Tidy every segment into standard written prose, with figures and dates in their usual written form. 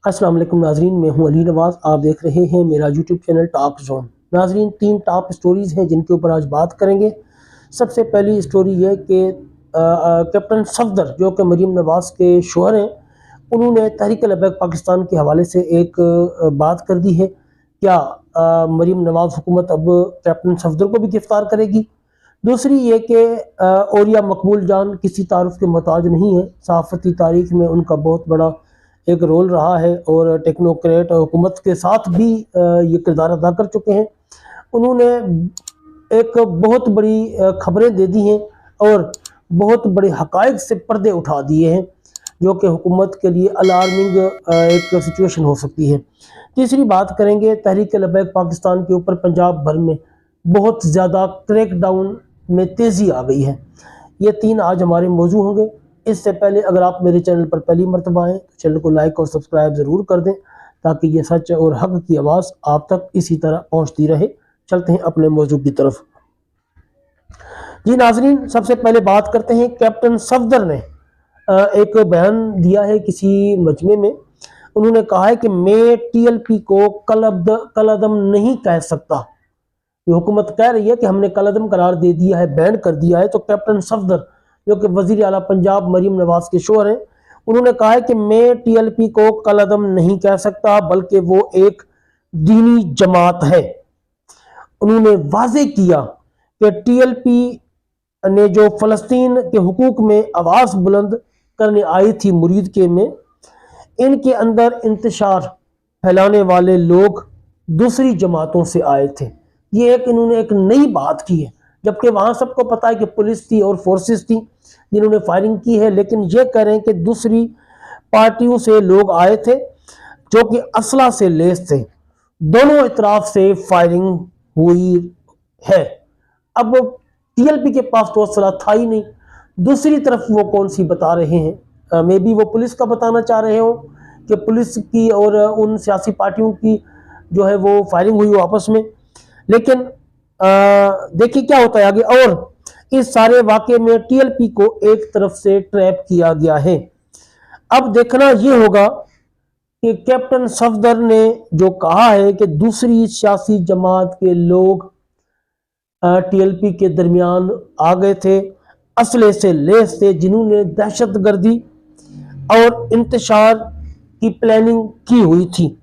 السلام علیکم ناظرین، میں ہوں علی نواز۔ آپ دیکھ رہے ہیں میرا یوٹیوب چینل ٹاک زون۔ ناظرین، 3 ٹاپ سٹوریز ہیں جن کے اوپر آج بات کریں گے۔ سب سے پہلی سٹوری یہ کہ کیپٹن صفدر جو کہ مریم نواز کے شوہر ہیں، انہوں نے تحریک لبیک پاکستان کے حوالے سے ایک بات کر دی ہے۔ کیا مریم نواز حکومت اب کیپٹن صفدر کو بھی گرفتار کرے گی؟ دوسری یہ کہ اوریا مقبول جان کسی تعارف کے محتاج نہیں ہے، صحافتی تاریخ میں ان کا بہت بڑا ایک رول رہا ہے اور ٹیکنوکریٹ حکومت کے ساتھ بھی یہ کردار ادا کر چکے ہیں۔ انہوں نے ایک بہت بڑی خبریں دے دی ہیں اور بہت بڑے حقائق سے پردے اٹھا دیے ہیں، جو کہ حکومت کے لیے الارمنگ ایک سچویشن ہو سکتی ہے۔ تیسری بات کریں گے، تحریک لبیک پاکستان کے اوپر پنجاب بھر میں بہت زیادہ کریک ڈاؤن میں تیزی آ گئی ہے۔ یہ 3 آج ہمارے موضوع ہوں گے۔ اس سے پہلے اگر آپ میرے چینل پر پہلی مرتبہ آئیں تو چینل کو لائک اور سبسکرائب ضرور کر دیں تاکہ یہ سچ اور حق کی آواز آپ تک اسی طرح پہنچتی رہے۔ چلتے ہیں اپنے موضوع کی طرف۔ جی ناظرین، سب سے پہلے بات کرتے ہیں، کیپٹن صفدر نے ایک بیان دیا ہے کسی مجمع میں۔ انہوں نے کہا ہے کہ میں ٹی ایل پی کو کالعدم نہیں کہہ سکتا۔ یہ حکومت کہہ رہی ہے کہ ہم نے کالعدم قرار دے دیا ہے، بین کر دیا ہے، تو کیپٹن صفدر جو کہ وزیر اعلیٰ پنجاب مریم نواز کے شوہر ہیں، انہوں نے کہا ہے کہ میں ٹی ایل پی کو کالعدم نہیں کہہ سکتا بلکہ وہ ایک دینی جماعت ہے۔ انہوں نے واضح کیا کہ ٹی ایل پی نے جو فلسطین کے حقوق میں آواز بلند کرنے آئی تھی مرید کے میں، ان کے اندر انتشار پھیلانے والے لوگ دوسری جماعتوں سے آئے تھے۔ یہ انہوں نے ایک نئی بات کی ہے، جبکہ وہاں سب کو پتا ہے کہ پولیس تھی اور فورسز تھی جنہوں نے فائرنگ کی ہے، لیکن یہ کہہ رہے ہیں کہ دوسری پارٹیوں سے لوگ آئے تھے جو کہ اسلحہ سے لیس تھے۔ دونوں اطراف سے فائرنگ ہوئی ہے۔ اب ٹی ایل پی کے پاس تو اسلحہ تھا ہی نہیں، دوسری طرف وہ کون سی بتا رہے ہیں؟ میں بھی وہ پولیس کا بتانا چاہ رہے ہوں کہ پولیس کی اور ان سیاسی پارٹیوں کی جو ہے وہ فائرنگ ہوئی آپس میں۔ لیکن دیکھیں کیا ہوتا ہے آگے، اور اس سارے واقعے میں ٹی ایل پی کو ایک طرف سے ٹریپ کیا گیا ہے۔ اب دیکھنا یہ ہوگا کہ کیپٹن صفدر نے جو کہا ہے کہ دوسری سیاسی جماعت کے لوگ ٹی ایل پی کے درمیان آ گئے تھے، اسلحے سے لیس تھے، جنہوں نے دہشت گردی اور انتشار کی پلاننگ کی ہوئی تھی۔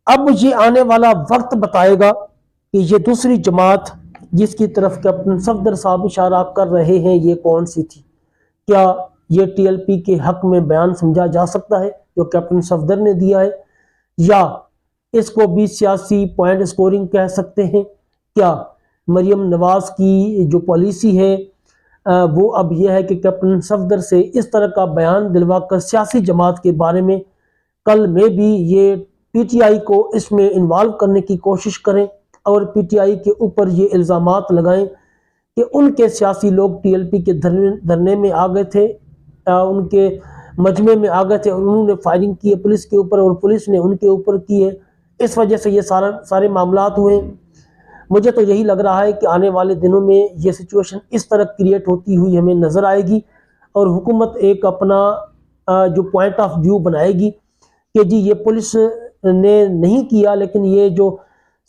اب یہ آنے والا وقت بتائے گا کہ یہ دوسری جماعت جس کی طرف کیپٹن صفدر صاحب اشارہ کر رہے ہیں یہ کون سی تھی۔ کیا یہ ٹی ایل پی کے حق میں بیان سمجھا جا سکتا ہے جو کیپٹن صفدر نے دیا ہے، یا اس کو بھی سیاسی پوائنٹ سکورنگ کہہ سکتے ہیں؟ کیا مریم نواز کی جو پالیسی ہے وہ اب یہ ہے کہ کیپٹن صفدر سے اس طرح کا بیان دلوا کر سیاسی جماعت کے بارے میں کل میں بھی یہ پی ٹی آئی کو اس میں انوالو کرنے کی کوشش کریں اور پی ٹی آئی کے اوپر یہ الزامات لگائیں کہ ان کے سیاسی لوگ ٹی ایل پی کے دھرنے میں آ گئے تھے، ان کے مجمع میں آ گئے تھے اور انہوں نے فائرنگ کی ہے پولیس کے اوپر اور پولیس نے ان کے اوپر کی ہے، اس وجہ سے یہ سارے معاملات ہوئے۔ مجھے تو یہی لگ رہا ہے کہ آنے والے دنوں میں یہ سچویشن اس طرح کریٹ ہوتی ہوئی ہمیں نظر آئے گی اور حکومت ایک اپنا جو پوائنٹ آف ویو بنائے گی کہ جی یہ پولیس نے نہیں کیا، لیکن یہ جو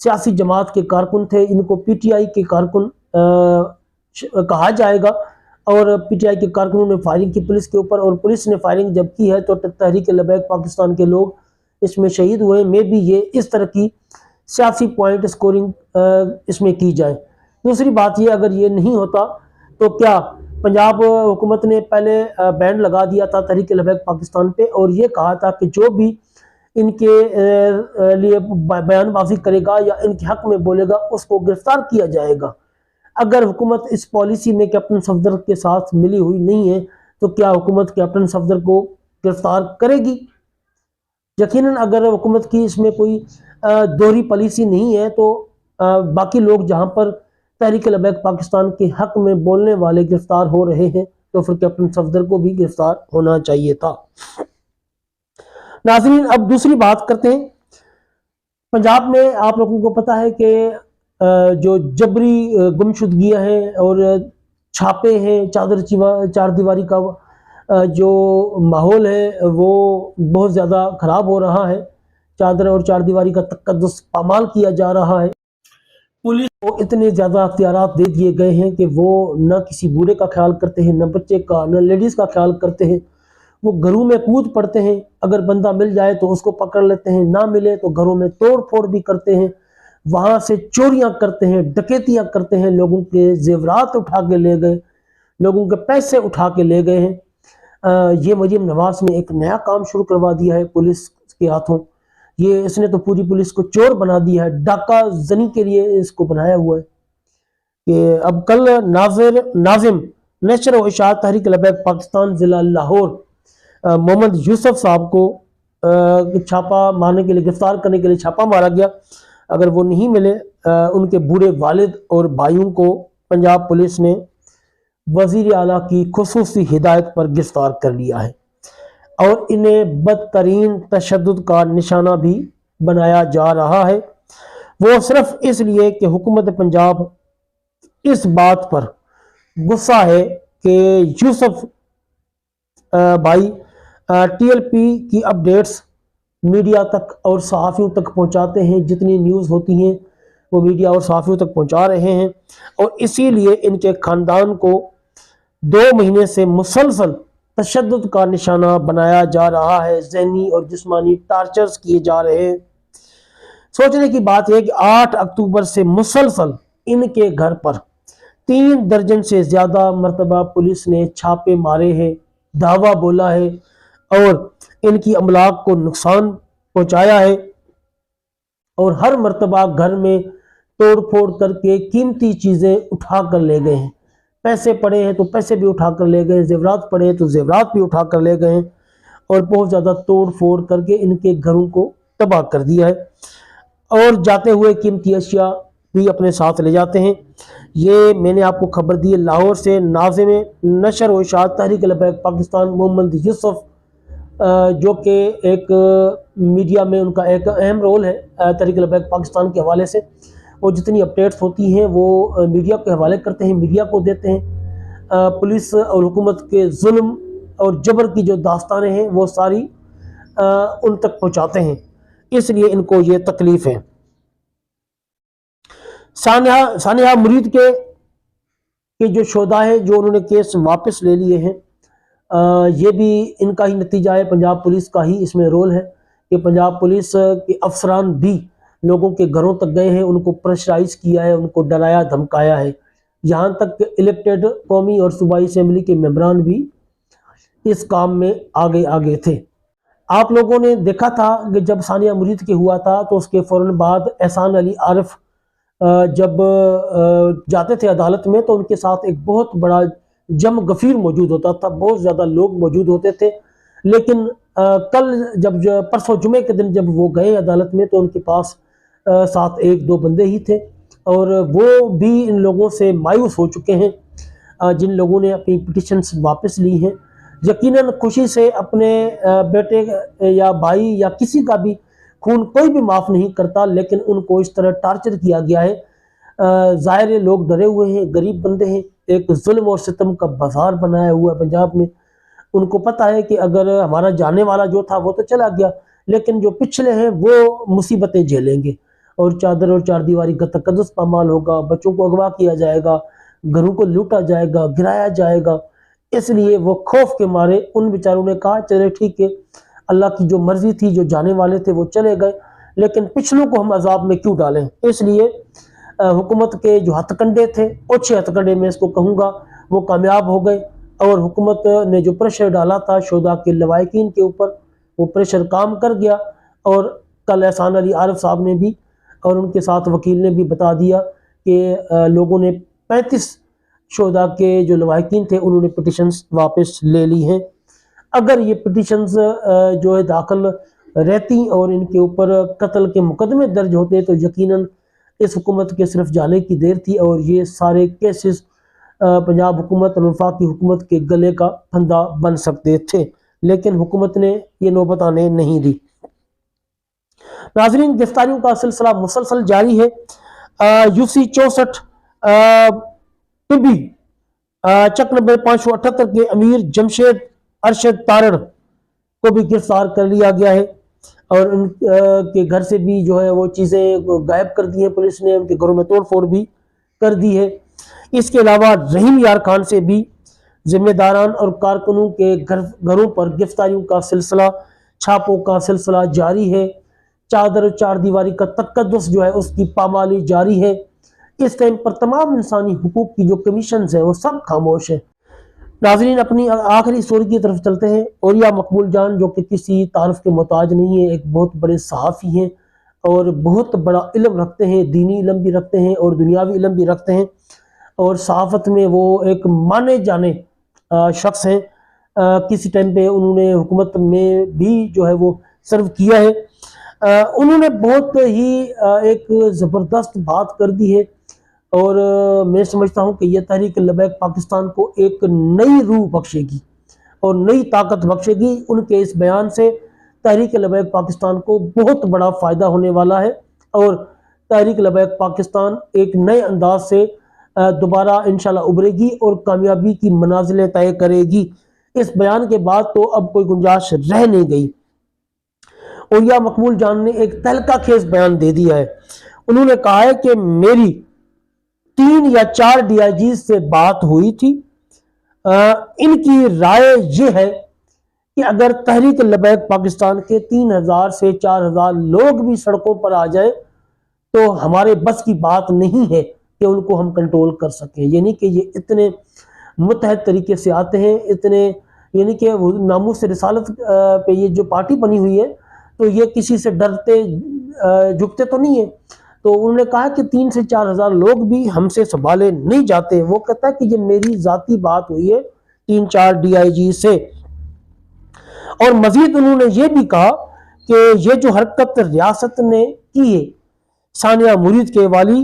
سیاسی جماعت کے کارکن تھے ان کو پی ٹی آئی کے کارکن کہا جائے گا، اور پی ٹی آئی کے کارکنوں نے فائرنگ کی پولیس کے اوپر، اور پولیس نے فائرنگ جب کی ہے تو تحریک لبیک پاکستان کے لوگ اس میں شہید ہوئے۔ میں بھی یہ اس طرح کی سیاسی پوائنٹ سکورنگ اس میں کی جائے۔ دوسری بات یہ، اگر یہ نہیں ہوتا تو کیا پنجاب حکومت نے پہلے بین لگا دیا تھا تحریک لبیک پاکستان پہ اور یہ کہا تھا کہ جو بھی ان کے لیے بیان بازی کرے گا یا ان کے حق میں بولے گا اس کو گرفتار کیا جائے گا۔ اگر حکومت اس پالیسی میں کیپٹن صفدر کے ساتھ ملی ہوئی نہیں ہے تو کیا حکومت کیپٹن صفدر کو گرفتار کرے گی؟ یقیناً اگر حکومت کی اس میں کوئی دوہری پالیسی نہیں ہے تو باقی لوگ جہاں پر تحریک لبیک پاکستان کے حق میں بولنے والے گرفتار ہو رہے ہیں تو پھر کیپٹن صفدر کو بھی گرفتار ہونا چاہیے تھا۔ ناظرین، اب دوسری بات کرتے ہیں۔ پنجاب میں آپ لوگوں کو پتا ہے کہ جو جبری گمشدگیاں ہیں اور چھاپے ہیں چار دیواری کا جو ماحول ہے وہ بہت زیادہ خراب ہو رہا ہے، چادر اور چار دیواری کا تقدس پامال کیا جا رہا ہے۔ پولیس کو اتنے زیادہ اختیارات دے دیے گئے ہیں کہ وہ نہ کسی بوڑھے کا خیال کرتے ہیں، نہ بچے کا، نہ لیڈیز کا خیال کرتے ہیں۔ وہ گھروں میں کود پڑتے ہیں، اگر بندہ مل جائے تو اس کو پکڑ لیتے ہیں، نہ ملے تو گھروں میں توڑ پھوڑ بھی کرتے ہیں، وہاں سے چوریاں کرتے ہیں، ڈکیتیاں کرتے ہیں، لوگوں کے زیورات اٹھا کے لے گئے، لوگوں کے پیسے اٹھا کے لے گئے ہیں۔ یہ مریم نواز نے ایک نیا کام شروع کروا دیا ہے پولیس کے ہاتھوں۔ اس نے تو پوری پولیس کو چور بنا دیا ہے، ڈاکہ زنی کے لیے اس کو بنایا ہوا ہے کہ اب کل ناظم نشر و اشاعت تحریک لبیک پاکستان ضلع لاہور محمد یوسف صاحب کو چھاپا مارنے کے لیے، گرفتار کرنے کے لیے چھاپا مارا گیا۔ اگر وہ نہیں ملے، ان کے بوڑھے والد اور بھائیوں کو پنجاب پولیس نے وزیر اعلیٰ کی خصوصی ہدایت پر گرفتار کر لیا ہے اور انہیں بدترین تشدد کا نشانہ بھی بنایا جا رہا ہے، وہ صرف اس لیے کہ حکومت پنجاب اس بات پر غصہ ہے کہ یوسف بھائی ٹی ایل پی کی اپڈیٹس میڈیا تک اور صحافیوں تک پہنچاتے ہیں، جتنی نیوز ہوتی ہیں وہ میڈیا اور صحافیوں تک پہنچا رہے ہیں، اور اسی لیے ان کے خاندان کو 2 مہینے سے مسلسل تشدد کا نشانہ بنایا جا رہا ہے، ذہنی اور جسمانی ٹارچرز کیے جا رہے ہیں۔ سوچنے کی بات ہے کہ 8 اکتوبر سے مسلسل ان کے گھر پر 3 درجن سے زیادہ مرتبہ پولیس نے چھاپے مارے ہیں، دعویٰ بولا ہے اور ان کی املاک کو نقصان پہنچایا ہے، اور ہر مرتبہ گھر میں توڑ پھوڑ کر کے قیمتی چیزیں اٹھا کر لے گئے ہیں، پیسے پڑے ہیں تو پیسے بھی اٹھا کر لے گئے، زیورات پڑے ہیں تو زیورات بھی اٹھا کر لے گئے ہیں، اور بہت زیادہ توڑ پھوڑ کر کے ان کے گھروں کو تباہ کر دیا ہے، اور جاتے ہوئے قیمتی اشیاء بھی اپنے ساتھ لے جاتے ہیں۔ یہ میں نے آپ کو خبر دی ہے لاہور سے ناظم نشر و اشاعت تحریک لبیک پاکستان محمد یوسف، جو کہ ایک میڈیا میں ان کا ایک اہم رول ہے تحریک لبیک پاکستان کے حوالے سے۔ وہ جتنی اپڈیٹس ہوتی ہیں وہ میڈیا کے حوالے کرتے ہیں، میڈیا کو دیتے ہیں۔ پولیس اور حکومت کے ظلم اور جبر کی جو داستانیں ہیں وہ ساری ان تک پہنچاتے ہیں، اس لیے ان کو یہ تکلیف ہے۔ سانحہ مرید کے جو شہداء ہیں جو انہوں نے کیس واپس لے لیے ہیں، یہ بھی ان کا ہی نتیجہ ہے، پنجاب پولیس کا ہی اس میں رول ہے کہ پنجاب پولیس کے افسران بھی لوگوں کے گھروں تک گئے ہیں، ان کو پریشرائز کیا ہے، ان کو ڈرایا دھمکایا ہے، یہاں تک کہ الیکٹڈ قومی اور صوبائی اسمبلی کے ممبران بھی اس کام میں آگے تھے۔ آپ لوگوں نے دیکھا تھا کہ جب سانحہ مرید کے ہوا تھا تو اس کے فوراً بعد احسان علی عارف جب جاتے تھے عدالت میں تو ان کے ساتھ ایک بہت بڑا جم غفیر موجود ہوتا تھا، بہت زیادہ لوگ موجود ہوتے تھے، لیکن کل پرسوں جمعے کے دن جب وہ گئے عدالت میں تو ان کے پاس ساتھ 1-2 بندے ہی تھے، اور وہ بھی ان لوگوں سے مایوس ہو چکے ہیں جن لوگوں نے اپنی پٹیشنز واپس لی ہیں۔ یقیناً خوشی سے اپنے بیٹے یا بھائی یا کسی کا بھی خون کوئی بھی معاف نہیں کرتا، لیکن ان کو اس طرح ٹارچر کیا گیا ہے۔ ظاہر ہے لوگ ڈرے ہوئے ہیں، غریب بندے ہیں، ایک ظلم اور ستم کا بازار بنایا ہوا ہے پنجاب میں۔ ان کو پتہ ہے کہ اگر ہمارا جانے والا جو تھا وہ تو چلا گیا، لیکن جو پچھلے ہیں وہ مصیبتیں جھیلیں گے، اور چادر اور چار دیواری کا تقدس پامال ہوگا، بچوں کو اغوا کیا جائے گا، گھروں کو لوٹا جائے گا، گرایا جائے گا۔ اس لیے وہ خوف کے مارے ان بیچاروں نے کہا چلے ٹھیک ہے، اللہ کی جو مرضی تھی، جو جانے والے تھے وہ چلے گئے، لیکن پچھلوں کو ہم عذاب میں کیوں ڈالیں۔ اس لیے حکومت کے جو ہتھ کنڈے تھے، اوچھے ہتھ کنڈے میں اس کو کہوں گا، وہ کامیاب ہو گئے، اور حکومت نے جو پریشر ڈالا تھا شہداء کے لواحقین کے اوپر وہ پریشر کام کر گیا، اور کل احسان علی عارف صاحب نے بھی اور ان کے ساتھ وکیل نے بھی بتا دیا کہ لوگوں نے 35 شہداء کے جو لواحقین تھے انہوں نے پٹیشنز واپس لے لی ہیں۔ اگر یہ پٹیشنز جو ہے داخل رہتی اور ان کے اوپر قتل کے مقدمے درج ہوتے تو یقیناً اس حکومت کے صرف جانے کی دیر تھی، اور یہ سارے کیسز پنجاب حکومت اور وفاقی حکومت کے گلے کا پھندا بن سکتے تھے، لیکن حکومت نے یہ نوبت آنے نہیں دی۔ ناظرین، گرفتاریوں کا سلسلہ مسلسل جاری ہے۔ UC 64 طبی چک نمبر 578 کے امیر جمشید ارشد تارڑ کو بھی گرفتار کر لیا گیا ہے اور ان کے گھر سے بھی جو ہے وہ چیزیں غائب کر دی ہیں پولیس نے، ان کے گھروں میں توڑ پھوڑ بھی کر دی ہے۔ اس کے علاوہ رحیم یار خان سے بھی ذمہ داران اور کارکنوں کے گھروں پر گرفتاریوں کا سلسلہ، چھاپوں کا سلسلہ جاری ہے۔ چادر و چار دیواری کا تقدس جو ہے اس کی پامالی جاری ہے۔ اس ٹائم پر تمام انسانی حقوق کی جو کمیشنز ہیں وہ سب خاموش ہیں۔ ناظرین اپنی آخری سٹوری کی طرف چلتے ہیں۔ اولیاء مقبول جان جو کہ کسی تعارف کے محتاج نہیں ہے، ایک بہت بڑے صحافی ہیں اور بہت بڑا علم رکھتے ہیں، دینی علم بھی رکھتے ہیں اور دنیاوی علم بھی رکھتے ہیں، اور صحافت میں وہ ایک مانے جانے شخص ہیں۔ کسی ٹائم پہ انہوں نے حکومت میں بھی جو ہے وہ سرو کیا ہے۔ انہوں نے بہت ہی ایک زبردست بات کر دی ہے، اور میں سمجھتا ہوں کہ یہ تحریک لبیک پاکستان کو ایک نئی روح بخشے گی اور نئی طاقت بخشے گی۔ ان کے اس بیان سے تحریک لبیک پاکستان کو بہت بڑا فائدہ ہونے والا ہے، اور تحریک لبیک پاکستان ایک نئے انداز سے دوبارہ انشاءاللہ ابھرے گی اور کامیابی کی منازلیں طے کرے گی۔ اس بیان کے بعد تو اب کوئی گنجائش رہ نہیں گئی۔ اولیاء مقبول جان نے ایک تہلکہ خیز بیان دے دیا ہے۔ انہوں نے کہا ہے کہ میری 3 یا 4 ڈی آئی جیز سے بات ہوئی تھی، ان کی رائے یہ ہے کہ اگر تحریک لبیک پاکستان کے 3000 سے 4000 لوگ بھی سڑکوں پر آ جائے تو ہمارے بس کی بات نہیں ہے کہ ان کو ہم کنٹرول کر سکیں۔ یعنی کہ یہ اتنے متحد طریقے سے آتے ہیں، اتنے یعنی کہ ناموس رسالت پہ یہ جو پارٹی بنی ہوئی ہے تو یہ کسی سے ڈرتے جھکتے تو نہیں ہیں۔ تو انہوں نے کہا کہ 3 سے 4000 لوگ بھی ہم سے سنبھالے نہیں جاتے۔ وہ کہتا ہے کہ یہ میری ذاتی بات ہوئی ہے 3-4 ڈی آئی جی سے۔ اور مزید انہوں نے یہ بھی کہا کہ یہ جو حرکت ریاست نے کی ہے ثانیہ مرید کے والی،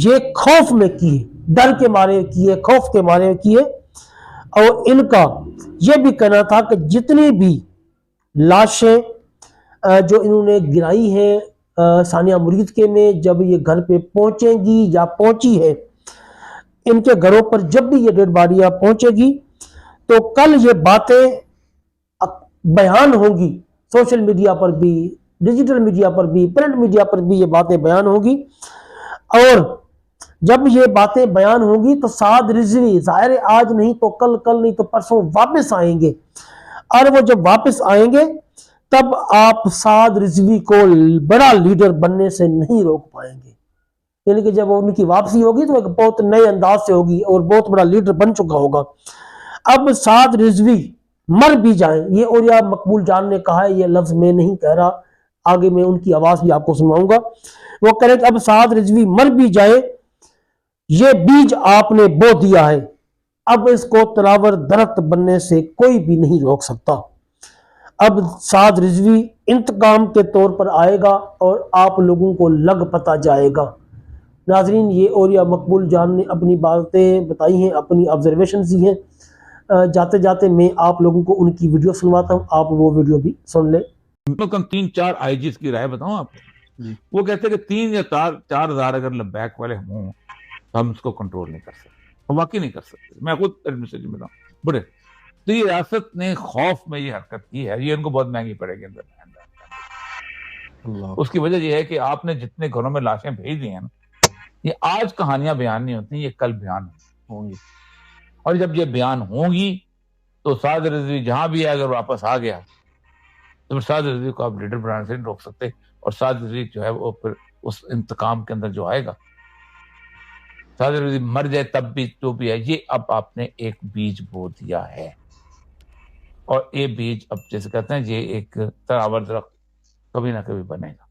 یہ خوف میں کی ہے، ڈر کے مارے کی ہے، خوف کے مارے کی ہے۔ اور ان کا یہ بھی کہنا تھا کہ جتنی بھی لاشیں جو انہوں نے گرائی ہیں ثانیہ مرید کے میں، جب یہ گھر پہ پہنچیں گی یا پہنچی ہے، ان کے گھروں پر جب بھی یہ ڈیڈ باڈیاں پہنچے گی تو کل یہ باتیں بیان ہوں گی، سوشل میڈیا پر بھی، ڈیجیٹل میڈیا پر بھی، پرنٹ میڈیا پر بھی یہ باتیں بیان ہوں گی۔ اور جب یہ باتیں بیان ہوں گی تو سعد رضوی ظاہر آج نہیں تو کل، کل نہیں تو پرسوں واپس آئیں گے، اور وہ جب واپس آئیں گے تب آپ سعد رضوی کو بڑا لیڈر بننے سے نہیں روک پائیں گے۔ یعنی کہ جب ان کی واپسی ہوگی تو ایک بہت نئے انداز سے ہوگی اور بہت بڑا لیڈر بن چکا ہوگا۔ اب سعد رضوی مر بھی جائیں، یہ اولیاء مقبول جان نے کہا ہے، یہ لفظ میں نہیں کہہ رہا، آگے میں ان کی آواز بھی آپ کو سناؤں گا۔ وہ کہہ رہے کہ اب سعد رضوی مر بھی جائے، یہ بیج آپ نے بو دیا ہے، اب اس کو تلاور درخت بننے سے کوئی بھی نہیں روک سکتا۔ اب سعد رضوی انتقام کے طور پر آئے گا اور آپ لوگوں کو لگ پتا جائے گا۔ ناظرین یہ اولیاء مقبول جان نے اپنی باتیں بتائی ہیں، اپنی آبزرویشنز دی ہیں۔ جاتے جاتے میں آپ لوگوں کو ان کی ویڈیو سنواتا ہوں، آپ وہ ویڈیو بھی سن لیں۔ 3-4 آئی جیز کی رائے بتاؤں آپ کو، وہ کہتے ہیں کہ 3 یا 4000 اگر لبیک والے ہوں تو ہم اس کو کنٹرول نہیں کر سکتے، واقعی نہیں کر سکتے۔ میں خود ایڈمنسٹریشن بتاؤں بڑے تو یہ ریاست نے خوف میں یہ حرکت کی ہے، یہ ان کو بہت مہنگی پڑے گی اندر۔ اس کی وجہ یہ ہے کہ آپ نے جتنے گھروں میں لاشیں بھیج دی ہیں نا، یہ آج کہانیاں بیان نہیں ہوتی، یہ کل بیان ہوں گی، اور جب یہ بیان ہوں گی تو سعد رضوی جہاں بھی ہے اگر واپس آ گیا تو پھر سعد رضوی کو آپ لیڈر بنانے سے نہیں روک سکتے، اور سعد رضوی جو ہے وہ پھر اس انتقام کے اندر جو آئے گا، سعد رضوی مر جائے تب بھی جو بھی ہے، یہ اب آپ نے ایک بیج بو دیا ہے، اور یہ بیج اب جیسے کہتے ہیں یہ ایک تراور درخت کبھی نہ کبھی بنے گا۔